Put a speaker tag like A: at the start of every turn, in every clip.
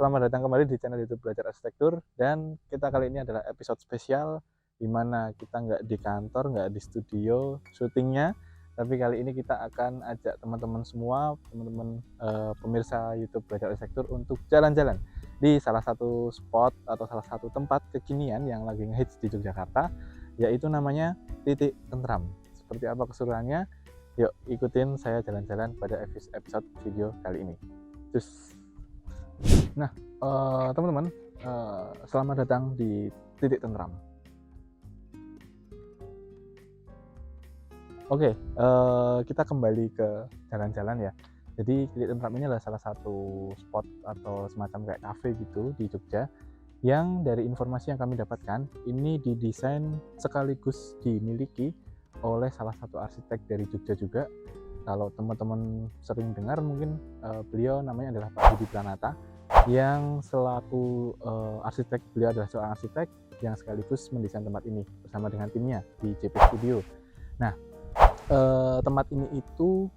A: Selamat datang kembali di channel YouTube Belajar Arsitektur, dan kita kali ini adalah episode spesial di mana kita nggak di kantor, nggak di studio syutingnya, tapi kali ini kita akan ajak teman-teman semua, teman-teman pemirsa YouTube Belajar Arsitektur untuk jalan-jalan di salah satu spot atau salah satu tempat kekinian yang lagi ngehits di Yogyakarta, yaitu namanya Titik Tentram. Seperti apa keseruannya? Yuk ikutin saya jalan-jalan pada episode video kali ini. Cus. Nah, teman-teman, selamat datang di Titik Tentram. Oke, kita kembali ke jalan-jalan ya. Jadi Titik Tentram ini adalah salah satu spot atau semacam kayak cafe gitu di Jogja, yang dari informasi yang kami dapatkan ini didesain sekaligus dimiliki oleh salah satu arsitek dari Jogja juga. Kalau teman-teman sering dengar mungkin beliau namanya adalah Pak Budi Pranata, yang selaku arsitek, beliau adalah seorang arsitek yang sekaligus mendesain tempat ini bersama dengan timnya di JP Studio. Nah, tempat ini itu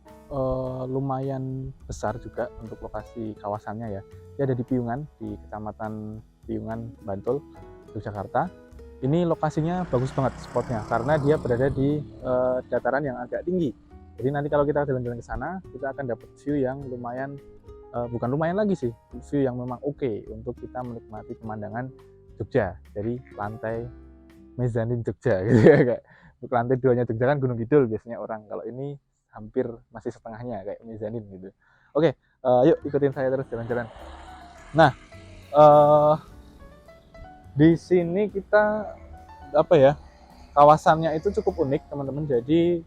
A: lumayan besar juga untuk lokasi kawasannya ya. Dia ada di Piungan, di Kecamatan Piungan, Bantul, Yogyakarta. Ini lokasinya bagus banget spotnya karena dia berada di dataran yang agak tinggi. Jadi nanti kalau kita jalan-jalan ke sana, kita akan dapat view yang lumayan, bukan lumayan lagi sih, view yang memang oke untuk kita menikmati pemandangan Jogja dari lantai mezanin Jogja gitu ya, kayak lantai 2-nya Jogja kan Gunung Kidul biasanya orang, kalau ini hampir masih setengahnya kayak mezanin gitu. Oke, yuk ikutin saya terus jalan-jalan. Nah, di sini kita kawasannya itu cukup unik teman-teman. Jadi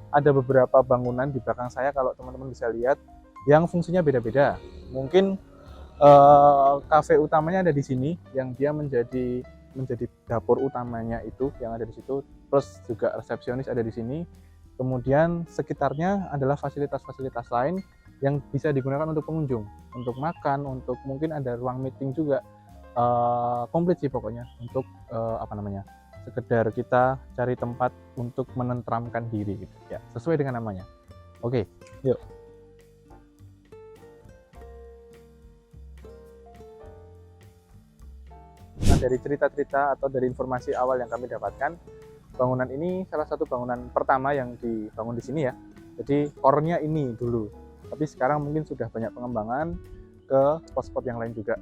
A: ada beberapa bangunan di belakang saya, kalau teman-teman bisa lihat, yang fungsinya beda-beda. Mungkin kafe utamanya ada di sini, yang dia menjadi dapur utamanya itu yang ada di situ. Terus juga resepsionis ada di sini. Kemudian sekitarnya adalah fasilitas-fasilitas lain yang bisa digunakan untuk pengunjung, untuk makan, untuk mungkin ada ruang meeting juga. Komplit sih pokoknya untuk sekedar kita cari tempat untuk menenteramkan diri gitu ya, sesuai dengan namanya. Oke, yuk. Nah, dari cerita-cerita atau dari informasi awal yang kami dapatkan, bangunan ini salah satu bangunan pertama yang dibangun di sini ya. Jadi core-nya ini dulu, tapi sekarang mungkin sudah banyak pengembangan ke spot-spot yang lain juga.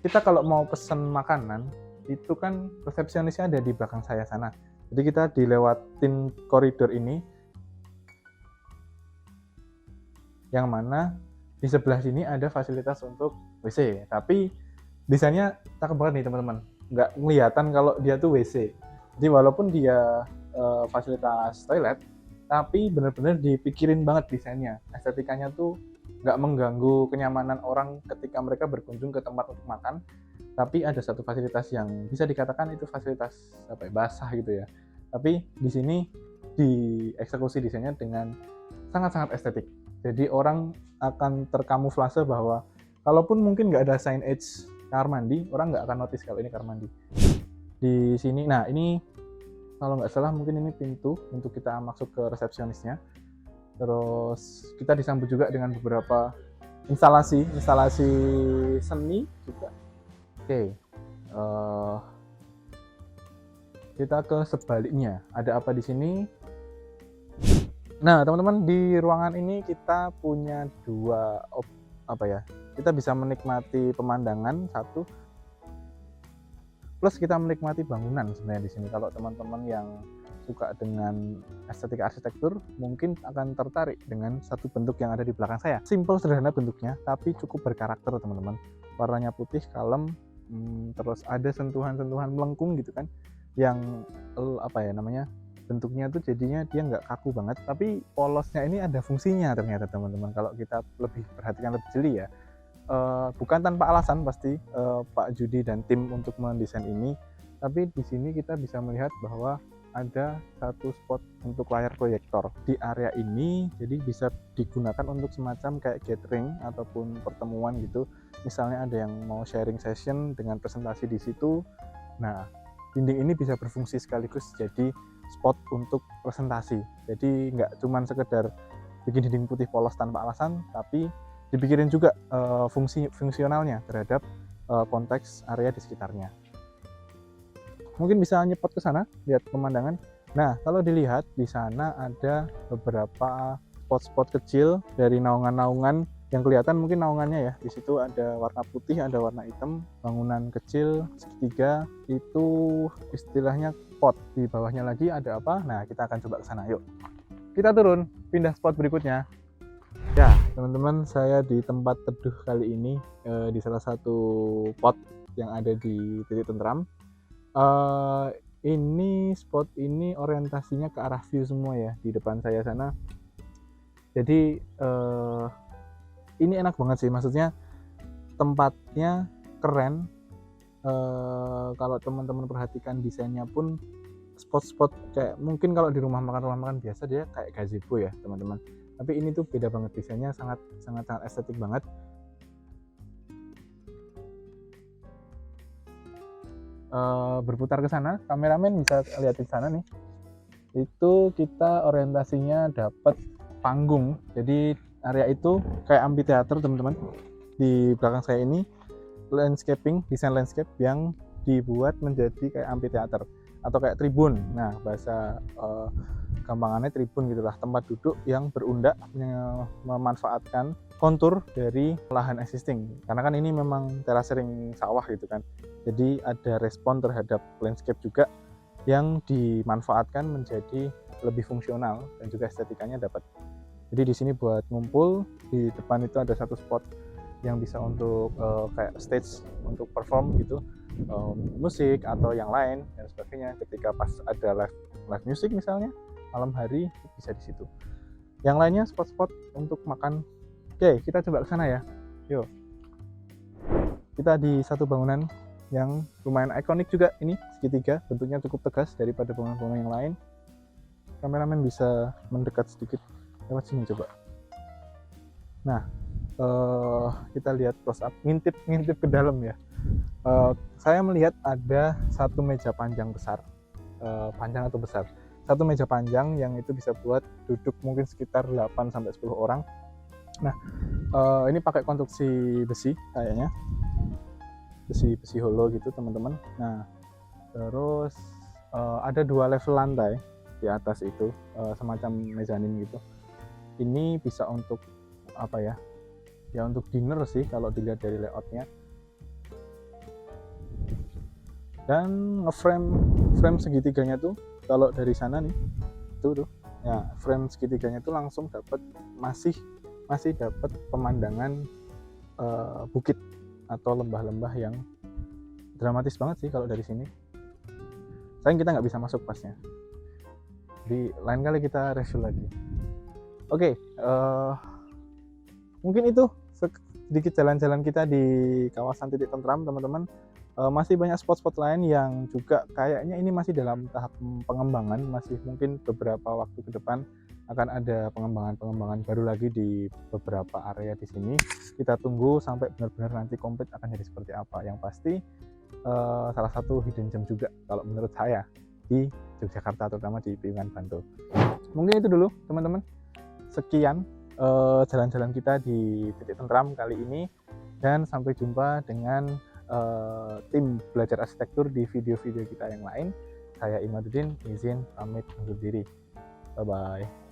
A: Kita kalau mau pesan makanan itu kan resepsionisnya ada di belakang saya sana. Jadi kita dilewatin koridor ini, yang mana di sebelah sini ada fasilitas untuk WC. Tapi desainnya cakep banget nih teman-teman. Nggak kelihatan kalau dia tuh WC. Jadi walaupun dia fasilitas toilet, tapi benar-benar dipikirin banget desainnya. Estetikanya tuh nggak mengganggu kenyamanan orang ketika mereka berkunjung ke tempat untuk makan. Tapi ada satu fasilitas yang bisa dikatakan itu fasilitas basah gitu ya. Tapi di sini dieksekusi desainnya dengan sangat-sangat estetik. Jadi orang akan terkamuflase bahwa kalaupun mungkin nggak ada signage kamar mandi, orang nggak akan notice kalau ini kamar mandi. Di sini, nah ini kalau nggak salah mungkin ini pintu untuk kita masuk ke resepsionisnya. Terus kita disambut juga dengan beberapa instalasi seni juga. Oke, kita ke sebaliknya. Ada apa di sini? Nah, teman-teman, di ruangan ini kita punya dua kita bisa menikmati pemandangan satu, plus kita menikmati bangunan sebenarnya di sini. Kalau teman-teman yang suka dengan estetika arsitektur mungkin akan tertarik dengan satu bentuk yang ada di belakang saya. Simple, sederhana bentuknya, tapi cukup berkarakter teman-teman. Warnanya putih, kalem, terus ada sentuhan-sentuhan melengkung gitu kan, yang bentuknya tuh jadinya dia nggak kaku banget, tapi polosnya ini ada fungsinya ternyata teman-teman. Kalau kita lebih perhatikan lebih jeli ya, bukan tanpa alasan pasti Pak Judi dan tim untuk mendesain ini, tapi di sini kita bisa melihat bahwa ada satu spot untuk layar proyektor di area ini. Jadi bisa digunakan untuk semacam kayak gathering ataupun pertemuan gitu. Misalnya ada yang mau sharing session dengan presentasi di situ. Nah, dinding ini bisa berfungsi sekaligus jadi spot untuk presentasi. Jadi nggak cuma sekedar bikin dinding putih polos tanpa alasan, tapi dipikirin juga fungsionalnya terhadap konteks area di sekitarnya. Mungkin bisa nyepot ke sana, lihat pemandangan. Nah, kalau dilihat di sana ada beberapa spot-spot kecil dari naungan-naungan yang kelihatan, mungkin naungannya ya. Di situ ada warna putih, ada warna hitam, bangunan kecil segitiga itu istilahnya pot. Di bawahnya lagi ada apa? Nah, kita akan coba ke sana. Yuk. Kita turun, pindah spot berikutnya. Ya, teman-teman, saya di tempat teduh kali ini di salah satu pot yang ada di Titik Tentram. Ini spot ini orientasinya ke arah view semua ya, di depan saya sana. Jadi ini enak banget sih, maksudnya tempatnya keren. Kalau teman-teman perhatikan desainnya pun spot-spot kayak mungkin kalau di rumah makan biasa dia kayak gazebo ya teman-teman, tapi ini tuh beda banget, desainnya sangat estetik banget. Berputar ke sana, kameramen bisa lihat di sana nih, itu kita orientasinya dapat panggung. Jadi area itu kayak amphitheater teman-teman. Di belakang saya ini landscaping, desain landscape yang dibuat menjadi kayak amphitheater atau kayak tribun. Nah, bahasa gampangannya tribun gitulah, tempat duduk yang berundak memanfaatkan kontur dari lahan existing, karena kan ini memang terasering sawah gitu kan, jadi ada respon terhadap landscape juga yang dimanfaatkan menjadi lebih fungsional dan juga estetikanya dapat. Jadi di sini buat ngumpul, di depan itu ada satu spot yang bisa untuk kayak stage untuk perform gitu, musik atau yang lain dan sebagainya. Ketika pas ada live music misalnya malam hari bisa di situ. Yang lainnya spot-spot untuk makan. Oke, kita coba ke sana ya. Yuk. Kita di satu bangunan yang lumayan ikonik juga ini, segitiga, bentuknya cukup tegas daripada bangunan-bangunan yang lain. Kameramen bisa mendekat sedikit lewat sini coba. Nah, kita lihat close up, ngintip ke dalam ya. Saya melihat ada satu meja panjang besar, panjang atau besar. Satu meja panjang yang itu bisa buat duduk mungkin sekitar 8-10 orang. Nah, ini pakai konstruksi besi kayaknya, besi holo gitu teman-teman. Nah, terus ada 2 level lantai di atas itu, semacam mezanin gitu. Ini bisa untuk apa ya? Ya untuk dinner sih kalau dilihat dari layoutnya. Dan frame segitiganya tuh kalau dari sana nih, tuh ya, frame segitiganya tuh langsung dapat masih dapat pemandangan bukit atau lembah-lembah yang dramatis banget sih kalau dari sini. Sayang kita nggak bisa masuk pasnya. Di lain kali kita review lagi. Oke, mungkin itu sedikit jalan-jalan kita di kawasan Titik Tentram teman-teman. Masih banyak spot-spot lain yang juga kayaknya ini masih dalam tahap pengembangan, masih mungkin beberapa waktu ke depan akan ada pengembangan baru lagi di beberapa area di sini. Kita tunggu sampai benar-benar nanti komplit akan jadi seperti apa. Yang pasti salah satu hidden gem juga kalau menurut saya di Yogyakarta, terutama di Piungan Bantul. Mungkin itu dulu teman-teman. Sekian jalan-jalan kita di Titik Tentram kali ini, dan sampai jumpa dengan tim belajar arsitektur di video-video kita yang lain. Saya Imaduddin, izin pamit undur diri. Bye-bye.